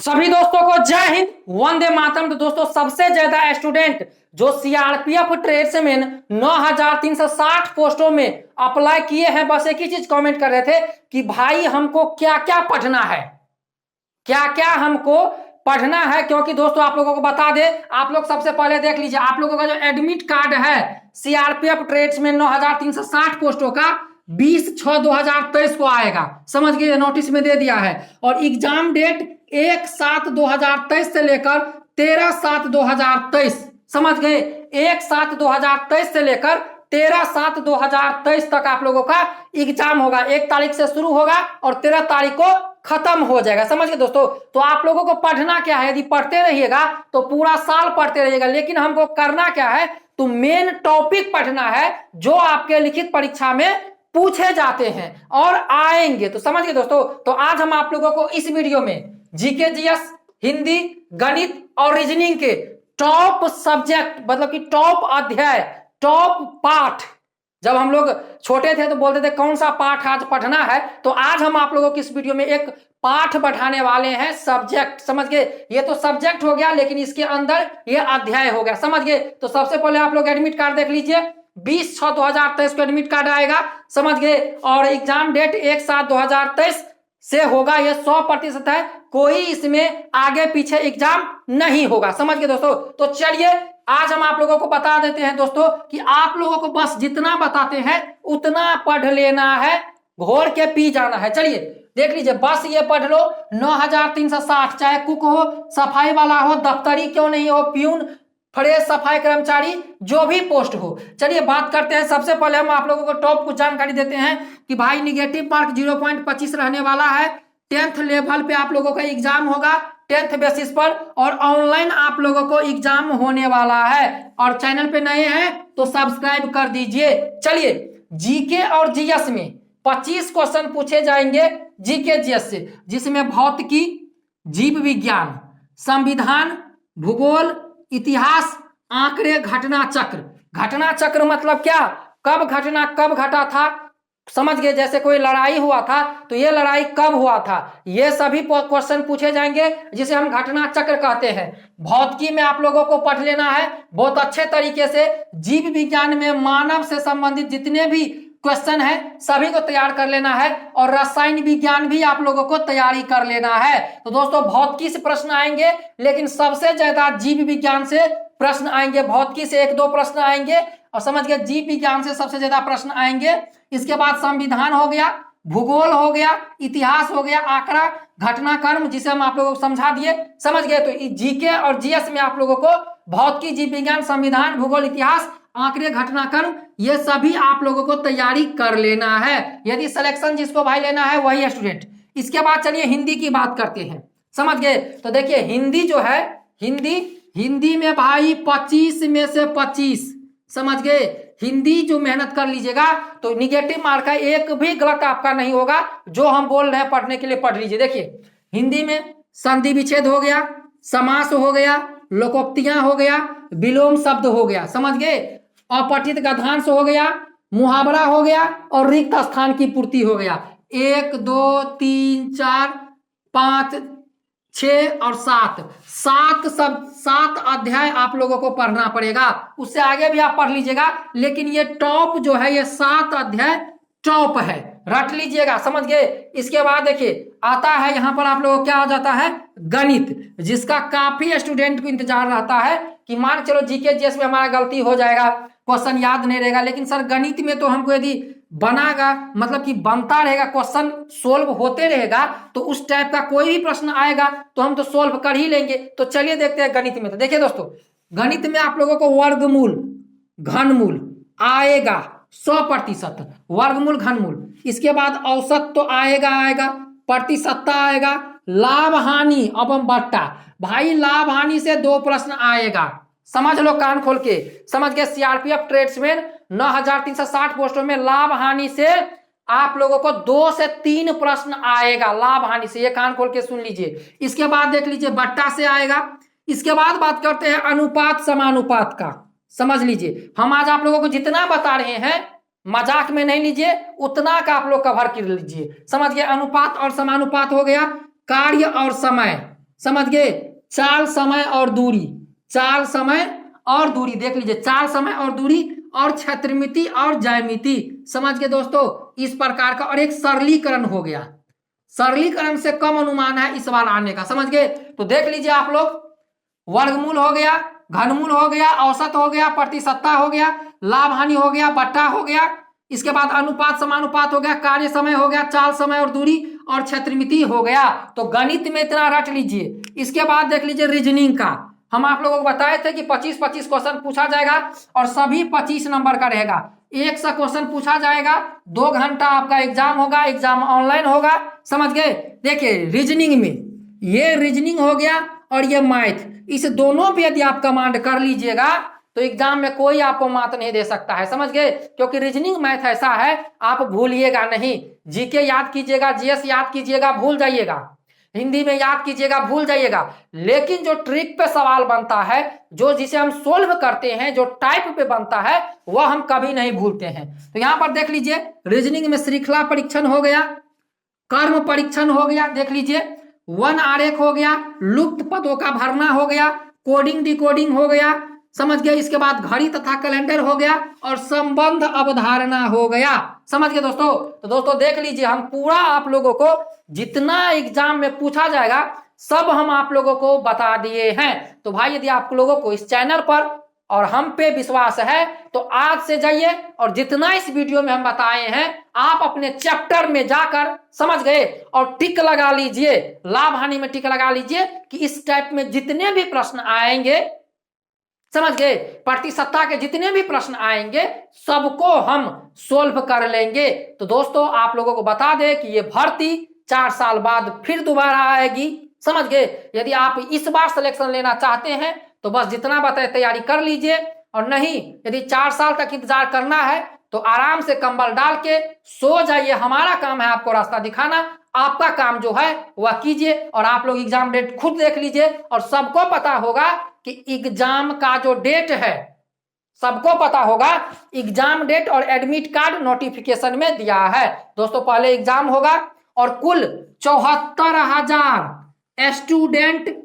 सभी दोस्तों को जय हिंद, वंदे मातरम। तो दोस्तों सबसे ज्यादा स्टूडेंट जो सीआरपीएफ ट्रेड्समैन 9360 पोस्टों में अप्लाई किए हैं, बस एक ही चीज कमेंट कर रहे थे कि भाई हमको क्या क्या पढ़ना है, क्या क्या हमको पढ़ना है। क्योंकि दोस्तों आप लोगों को बता दे, आप लोग सबसे पहले देख लीजिए, आप लोगों का जो एडमिट कार्ड है सीआरपीएफ ट्रेड्समैन 9360 पोस्टों का 20/6/2023 को आएगा। समझ गए, नोटिस में दे दिया है। और एग्जाम डेट 1/7/2023 से लेकर 13/7/2023, समझ गए, 1/7/2023 से लेकर 13/7/2023 तक आप लोगों का एग्जाम होगा। 1 तारीख से शुरू होगा और 13 तारीख को खत्म हो जाएगा। समझ गए दोस्तों। तो आप लोगों को पढ़ना क्या है, यदि पढ़ते रहिएगा तो पूरा साल पढ़ते रहिएगा, लेकिन हमको करना क्या है, तो मेन टॉपिक पढ़ना है जो आपके लिखित परीक्षा में पूछे जाते हैं और आएंगे। तो समझ गए दोस्तों। तो आज हम आप लोगों को इस वीडियो में जीके जीएस, हिंदी, गणित और रीजनिंग के टॉप सब्जेक्ट, मतलब कि टॉप अध्याय, टॉप पाठ, जब हम लोग छोटे थे तो बोलते थे कौन सा पाठ आज पढ़ना है, तो आज हम आप लोगों की इस वीडियो में एक पाठ बढ़ाने वाले हैं, सब्जेक्ट। समझ गए, ये तो सब्जेक्ट हो गया, लेकिन इसके अंदर ये अध्याय हो गया। समझ गए। तो सबसे पहले आप लोग एडमिट कार्ड देख लीजिए, 20/6/2023 को एडमिट कार्ड आएगा। समझ गए। और एग्जाम डेट 1/7/2023 से होगा, ये 100% है, कोई इसमें आगे पीछे एग्जाम नहीं होगा। समझ गए दोस्तों। तो चलिए आज हम आप लोगों को बता देते हैं दोस्तों कि आप लोगों को बस जितना बताते हैं उतना पढ़ लेना है, घोर के पी जाना है। चलिए देख लीजिए, बस ये पढ़ लो 9360, चाहे कुक हो, सफाई वाला हो, दफ्तरी क्यों नहीं हो, प्यून, फ्रेश सफाई कर्मचारी, जो भी पोस्ट हो। चलिए बात करते हैं। सबसे पहले हम आप लोगों को टॉप कुछ जानकारी देते हैं कि भाई निगेटिव मार्क 0.25 रहने वाला है। 10th लेवल पे आप लोगों का एग्जाम होगा, 10th बेसिस पर, और ऑनलाइन आप लोगों को एग्जाम होने वाला है। और चैनल पे नए हैं तो सब्सक्राइब कर दीजिए। चलिए, जीके और जीएस में 25 क्वेश्चन पूछे जाएंगे जीके जीएस से, जिसमें भौतिकी, जीव विज्ञान, संविधान, भूगोल, इतिहास, आंकड़े, घटना चक्र। घटना चक्र मतलब क्या, कब घटना कब घटा था, समझ गए। जैसे कोई लड़ाई हुआ था तो ये लड़ाई कब हुआ था, ये सभी क्वेश्चन पूछे जाएंगे, जिसे हम घटना चक्र कहते हैं। भौतिकी में आप लोगों को पढ़ लेना है बहुत अच्छे तरीके से। जीव विज्ञान में मानव से संबंधित जितने भी क्वेश्चन है सभी को तैयार कर लेना है। और रसायन विज्ञान भी आप लोगों को तैयारी कर लेना है। तो दोस्तों भौतिकी से प्रश्न आएंगे, लेकिन सबसे ज्यादा जीव विज्ञान से प्रश्न आएंगे। भौतिकी से 1-2 प्रश्न आएंगे, और समझ गए जीव विज्ञान से सबसे ज्यादा प्रश्न आएंगे। इसके बाद संविधान हो गया, भूगोल हो गया, इतिहास हो गया, आंकड़ा, घटनाक्रम, जिसे हम आप लोगों को समझा दिए। समझ गए। तो जीके और जीएस में आप लोगों को भौतिकी, जीव विज्ञान, संविधान, भूगोल, इतिहास, आंकड़े, घटनाक्रम, ये सभी आप लोगों को तैयारी कर लेना है। यदि सिलेक्शन जिसको भाई लेना है वही स्टूडेंट। इसके बाद चलिए हिंदी की बात करते हैं। समझ गए। तो देखिए हिंदी जो है, हिंदी में भाई 25 में से 25, समझ गए। हिंदी जो मेहनत कर लीजिएगा तो निगेटिव मार्क है, एक भी गलत आपका नहीं होगा। जो हम बोल रहे हैं पढ़ने के लिए पढ़ लीजिए। देखिए हिंदी में संधि विच्छेद हो गया, समास हो गया, लोकोक्तियां हो गया, विलोम शब्द हो गया, समझ गए, अपठित गद्यांश हो गया, मुहावरा हो गया, और रिक्त स्थान की पूर्ति हो गया। 1 2 3 4 5 6 और 7 अध्याय आप लोगों को पढ़ना पड़ेगा। उससे आगे भी आप पढ़ लीजिएगा, लेकिन ये टॉप जो है, ये 7 अध्याय टॉप है, रट लीजिएगा। समझ गए। इसके बाद देखिए आता है यहाँ पर आप लोगों को क्या हो जाता है, गणित, जिसका काफी स्टूडेंट को इंतजार रहता है कि मान चलो जीके जीएस में हमारा गलती हो जाएगा, क्वेश्चन याद नहीं रहेगा, लेकिन सर गणित में तो हमको यदि बनागा, मतलब कि बनता रहेगा, क्वेश्चन सोल्व होते रहेगा, तो उस टाइप का कोई भी प्रश्न आएगा तो हम तो सोल्व कर ही लेंगे। तो चलिए देखते हैं गणित में। तो देखिए दोस्तों, गणित में आप लोगों को वर्गमूल, घनमूल आएगा 100%, वर्गमूल, घनमूल। इसके बाद औसत तो आएगा, प्रतिशतता आएगा, लाभ हानि एवं बट्टा। भाई लाभ हानि से 2 प्रश्न आएगा, समझ लो कान खोल के। समझ गए। सीआरपीएफ ट्रेड्समैन 9360 पोस्टों में लाभ हानि से आप लोगों को 2 से 3 प्रश्न आएगा, लाभ हानि से, ये कान खोल के सुन लीजिए। इसके बाद देख लीजिए बट्टा से आएगा। इसके बाद बात करते हैं अनुपात समानुपात का। समझ लीजिए, हम आज आप लोगों को जितना बता रहे हैं मजाक में नहीं लीजिए, उतना का आप लोग कवर कर लीजिए। समझ गए। अनुपात और समानुपात हो गया, कार्य और समय, समझ गए। चाल, समय और दूरी, चाल, समय और दूरी देख लीजिए, चाल, समय और दूरी और क्षेत्रमिति और ज्यामिति, समझ गए दोस्तों, इस प्रकार का। और एक सरलीकरण हो गया, सरलीकरण से कम अनुमान है इस बार आने का, समझ गए। तो देख लीजिए आप लोग, वर्गमूल हो गया, घनमूल हो गया, औसत हो गया, प्रतिशतता हो गया, लाभ हानि हो गया, बट्टा हो गया, इसके बाद अनुपात समानुपात हो गया, कार्य समय हो गया, चाल, समय और दूरी और क्षेत्रमिति हो गया। तो गणित में इतना रट लीजिए। इसके बाद देख लीजिए रीजनिंग का, हम आप लोगों को बताए थे कि 25-25 क्वेश्चन पूछा जाएगा और सभी 25 नंबर का रहेगा। एक सा क्वेश्चन पूछा जाएगा, 2 घंटा आपका एग्जाम होगा, एग्जाम ऑनलाइन होगा, समझ गए। देखिए रीजनिंग में, ये रीजनिंग हो गया और ये मैथ, इस दोनों पे यदि आप कमांड कर लीजिएगा तो एग्जाम में कोई आपको मात नहीं दे सकता है, समझ गए। क्योंकि रीजनिंग मैथ ऐसा है, आप भूलिएगा नहीं। जीके याद कीजिएगा, जीएस याद कीजिएगा, भूल जाइएगा, हिंदी में याद कीजिएगा, भूल जाइएगा, लेकिन जो ट्रिक पे सवाल बनता है, जो जिसे हम सोल्व करते हैं, जो टाइप पे बनता है, वह हम कभी नहीं भूलते हैं। तो यहां पर देख लीजिए, रीजनिंग में श्रृंखला परीक्षण हो गया, कर्म परीक्षण हो गया, देख लीजिए, वन आरेख हो गया, लुप्त पदों का भरना हो गया, कोडिंग डिकोडिंग हो गया, समझ गए। इसके बाद घड़ी तथा कैलेंडर हो गया और संबंध अवधारणा हो गया, समझ गए दोस्तों। तो दोस्तों देख लीजिए, हम पूरा आप लोगों को जितना एग्जाम में पूछा जाएगा सब हम आप लोगों को बता दिए हैं। तो भाई यदि आप लोगों को इस चैनल पर और हम पे विश्वास है तो आज से जाइए और जितना इस वीडियो में हम बताए हैं आप अपने चैप्टर में जाकर, समझ गए, और टिक लगा लीजिए, लाभ हानि में टिक लगा लीजिए कि इस टाइप में जितने भी प्रश्न आएंगे, समझ गए, प्रतिशतता के जितने भी प्रश्न आएंगे सबको हम सोल्व कर लेंगे। तो दोस्तों आप लोगों को बता दें कि ये भर्ती 4 साल बाद फिर दोबारा आएगी, समझ गए। यदि आप इस बार सिलेक्शन लेना चाहते हैं तो बस जितना बताए तैयारी कर लीजिए, और नहीं यदि 4 साल तक इंतजार करना है तो आराम से कंबल डाल के सो जाइए। हमारा काम है आपको रास्ता दिखाना, आपका काम जो है वह कीजिए। और आप लोग एग्जाम डेट खुद देख लीजिए, और सबको पता होगा कि एग्जाम का जो डेट है, सबको पता होगा एग्जाम डेट और एडमिट कार्ड नोटिफिकेशन में दिया है। दोस्तों पहले एग्जाम होगा और कुल 74,000 स्टूडेंट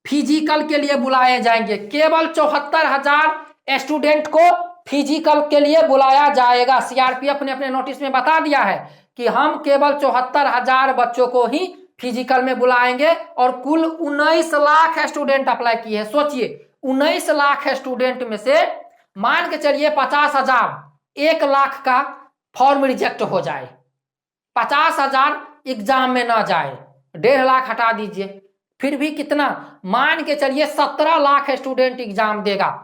फिजिकल के लिए बुलाए जाएंगे, केवल 74,000 स्टूडेंट को फिजिकल के लिए बुलाया जाएगा। सीआरपीएफ ने अपने नोटिस में बता दिया है कि हम केवल 74,000 बच्चों को ही फिजिकल में बुलाएंगे, और कुल 19 लाख स्टूडेंट अप्लाई किए हैं। सोचिए 19 लाख स्टूडेंट में से मान के चलिए 50,000, 1 लाख का फॉर्म रिजेक्ट हो जाए, 50,000 एग्जाम में ना जाए, 1.5 लाख हटा दीजिए, फिर भी कितना, मान के चलिए 17 लाख स्टूडेंट एग्जाम देगा,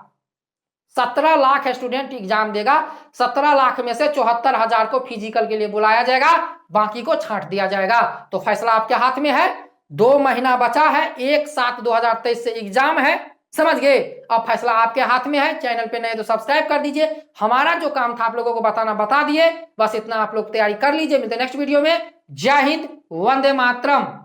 17 लाख स्टूडेंट एग्जाम देगा, 17 लाख में से 74,000 को फिजिकल के लिए बुलाया जाएगा, बाकी को छांट दिया जाएगा। तो फैसला आपके हाथ में है, 2 महीना बचा है, 1/7/2023 से एग्जाम है, समझ गए। अब फैसला आपके हाथ में है। चैनल पे नए तो सब्सक्राइब कर दीजिए। हमारा जो काम था आप लोगों को बताना बता दिए, बस इतना आप लोग तैयारी कर लीजिए। मिलते हैं नेक्स्ट वीडियो में। जय हिंद, वंदे मातरम।